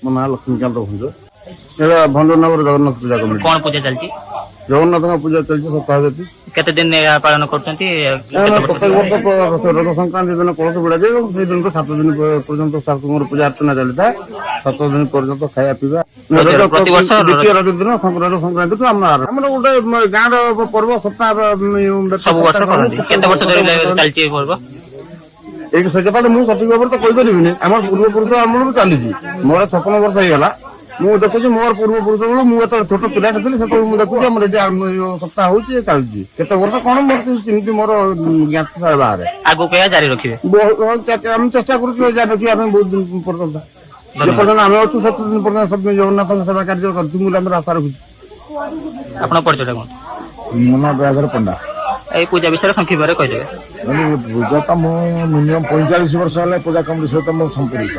ମୋ ନାଁ ଲକ୍ଷ୍ମୀକାନ୍ତ ଭଞ୍ଜ। ଏଇଟା ଭଞ୍ଜନଗର ଜଗନ୍ନାଥ ପୂଜା କମିଟି। କଣ ପୂଜା ଚାଲିଛି? ଜଗନ୍ନାଥଙ୍କ ପୂଜା ଚାଲିଛି ସପ୍ତାହବ୍ୟାପୀ। କେତେ ଦିନ ପାଳନ କରୁଛନ୍ତି? ପ୍ରତ୍ୟେକ ବର୍ଷ ରଜ ସଂକ୍ରାନ୍ତି ଦିନ କଳସ ବୁଡ଼ାଯାଏ ଏବଂ ସେଇ ଦିନ 7 ଦିନ ପର୍ଯ୍ୟନ୍ତ ଠାକୁରଙ୍କର ପୂଜା ଅର୍ଚ୍ଚନା ଚାଲିଥାଏ। 7 ଦିନ ପର୍ଯ୍ୟନ୍ତ ଖାଇବା ପିଇବା। ପ୍ରତିବର୍ଷ ଦ୍ୱିତୀୟ ରଜ ଦିନ ରଜ ସଂକ୍ରାନ୍ତିଠୁ ଆମର ଗୋଟେ ଗାଁର ପର୍ବ ସପ୍ତାହ ସବୁ ବର୍ଷ କରନ୍ତି। କେତେ ବର୍ଷ ଧରି ଚାଲିଛି ଏ ପର୍ବ? ଏଇ ସେ କଥାଟା ମୁଁ ସଠିକ ଭାବରେ ତ କହିପାରିବିନି। ଆମର ପୂର୍ବପୁରୁଷ ଆମକୁ ଚାଲିଛି। ମୋର 56 ବର୍ଷ ହେଇଗଲା। ମୁଁ ଦେଖୁଛି ମୋର ପୂର୍ବପୁରୁଷ ବେଳୁ ମୁଁ ଯେତେବେଳେ ଛୋଟ ପିଲାଟେ ଥିଲି ସେତେବେଳେ ମୁଁ ଦେଖୁଛି ଆମର ଏଠି ସପ୍ତାହ ହଉଛି ଚାଲିଛି। କେତେ ବର୍ଷ କଣ ମୋର ସେମିତି ମୋର ଜ୍ଞାତ ବାହାରେ। ଆଗକୁ ଏହା ଜାରି ରଖିବେ? ଆମେ ଚେଷ୍ଟା କରୁଛୁ ଜାରି ରଖିବା ପାଇଁ ବହୁତ ଦିନ ପର୍ଯ୍ୟନ୍ତ। ଯେପର୍ଯ୍ୟନ୍ତ ଆମେ ଅଛୁ ସେତେ ଦିନ ପର୍ଯ୍ୟନ୍ତ ଜଗନ୍ନାଥଙ୍କ ସେବା କାର୍ଯ୍ୟ କରୁଛୁ ବୋଲି ଆମେ ଆଶା ରଖୁଛୁ। ଆପଣଙ୍କ ପରିଚୟଟା କଣ? ମୋ ନାଁ ବ୍ୟାଘର ପଣ୍ଡା। ଏଇ ପୂଜା ବିଷୟରେ ସଂକ୍ଷିପ୍ତରେ କହିଦେବେ। ପୂଜା ତ ମୁଁ ମିନିମମ୍ 45 ବର୍ଷ ହେଲା ପୂଜା କମିଟି ସହିତ ମୁଁ ସମ୍ପୃକ୍ତ।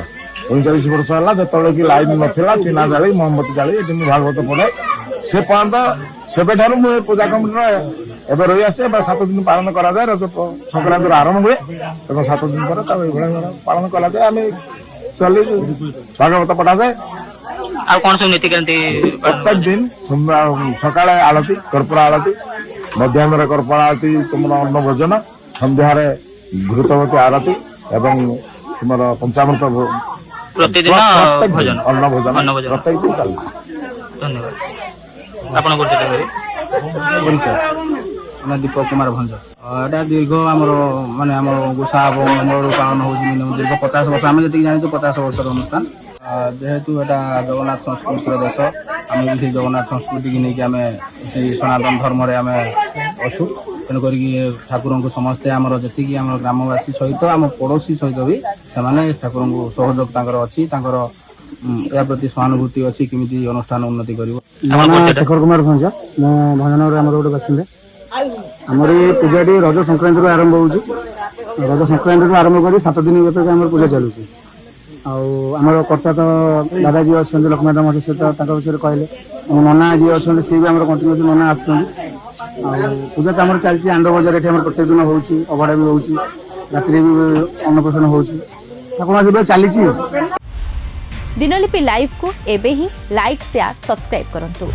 45 ବର୍ଷ ହେଲା ଯେତେବେଳେ କି ଲାଇନ ନଥିଲା ଚୁନା ଜାଳି ମହମବତୀ ଜାଳି ଏଠି ମୁଁ ଭାଗବତ ପଢେ। ସେ ପର୍ଯ୍ୟନ୍ତ ସେବେଠାରୁ ମୁଁ ଏ ପୂଜା କମିଟିର ଏବେ ରହି ଆସେ। ଏବେ 7 ଦିନ ପାଳନ କରାଯାଏ। ରଜ ସଂକ୍ରାନ୍ତିର ଆରମ୍ଭ ହୁଏ ଏବଂ 7 ଦିନ ପରେ ତାକୁ ଏଇଭଳିଆ ପାଳନ କରାଯାଏ। ଆମେ ଚାଲିଛୁ ଭାଗବତ ପଢାଯାଏ। ଆଉ କଣ ସବୁ ନୀତିକାନ୍ତି? ପ୍ରତ୍ୟେକ ଦିନ ସକାଳେ ଆଳତି କର୍ପୂର ଆଳତି, ମଧ୍ୟାହ୍ନରେ କର୍ପୂର ଆଳତି ତୁମର ଅନ୍ନ ଭୋଜନ, ସନ୍ଧ୍ୟାରେ ଘୃତବତୀ ଆରତି ଏବଂ ତୁମର ପଞ୍ଚାମୃତ ପ୍ରତିଦିନ ଭୋଜନ ଅନ୍ନ ଭୋଜନ ପ୍ରତ୍ୟେକ ଦିନ ଚାଲିଛି। ଧନ୍ୟବାଦ। ଆପଣ ପରିଚୟ? ଦୀପକ କୁମାର ଭଞ୍ଜ। ଏଇଟା ଦୀର୍ଘ ଆମର ମାନେ ଆମର ଗୋଷା ଅମଳରୁ ପାଳନ ହେଉଛି ମିନିମମ୍ ଦୀର୍ଘ 50 ବର୍ଷ। ଆମେ ଯେତିକି ଜାଣିଛୁ 50 ବର୍ଷର ଅନୁଷ୍ଠାନ। ଯେହେତୁ ଏଇଟା ଜଗନ୍ନାଥ ସଂସ୍କୃତିର ଦେଶ, ଆମେ ବି ସେଇ ଜଗନ୍ନାଥ ସଂସ୍କୃତିକି ନେଇକି ଆମେ ସେଇ ସନାତନ ଧର୍ମରେ ଆମେ ଅଛୁ। ତେଣୁ କରିକି ଠାକୁରଙ୍କୁ ସମସ୍ତେ ଆମର ଯେତିକି ଆମର ଗ୍ରାମବାସୀ ସହିତ ଆମ ପଡ଼ୋଶୀ ସହିତ ବି ସେମାନେ ଠାକୁରଙ୍କୁ ସହଯୋଗ ତାଙ୍କର ଅଛି। ତାଙ୍କର ଏହା ପ୍ରତି ସହାନୁଭୂତି ଅଛି କେମିତି ଅନୁଷ୍ଠାନ ଉନ୍ନତି କରିବ। ମୋ ନାଁ ଶେଖର କୁମାର ଭଞ୍ଜ। ମୁଁ ଭଞ୍ଜନଗରରେ ଆମର ଗୋଟେ ବାସିନ୍ଦା। ଆମର ଏଇ ପୂଜାଟି ରଜ ସଂକ୍ରାନ୍ତିରୁ ଆରମ୍ଭ ହେଉଛି। ରଜ ସଂକ୍ରାନ୍ତିରୁ ଆରମ୍ଭ କରି 7 ଦିନ ଭିତରେ ଆମର ପୂଜା ଚାଲୁଛି। ଆଉ ଆମର କର୍ତ୍ତା ତ ଦାଦା ଯିଏ ଅଛନ୍ତି ଲକ୍ଷ୍ମୀନାଥ ମହାଶୟ ସହିତ ତାଙ୍କ ବିଷୟରେ କହିଲେ। ଆମ ନନା ଯିଏ ଅଛନ୍ତି ସିଏ ବି ଆମର କଣ୍ଟିନ୍ୟୁସ୍ ନନା ଆସୁଛନ୍ତି। ଆଉ ପୂଜା ତ ଆମର ଚାଲିଛି ଆନନ୍ଦ ବଜାର ଏଠି ଆମର ପ୍ରତ୍ୟେକ ଦିନ ହେଉଛି। ଅଭଡ଼ା ବି ହେଉଛି, ରାତିରେ ବି ଅନ୍ନପ୍ରସନ୍ନ ହେଉଛି। ଠାକୁର ଯିବା ଚାଲିଛି। ଦିନଲିପି ଲାଇଭକୁ ଏବେ ହିଁ ଲାଇକ୍, ସେୟାର, ସବସ୍କ୍ରାଇବ୍ କରନ୍ତୁ।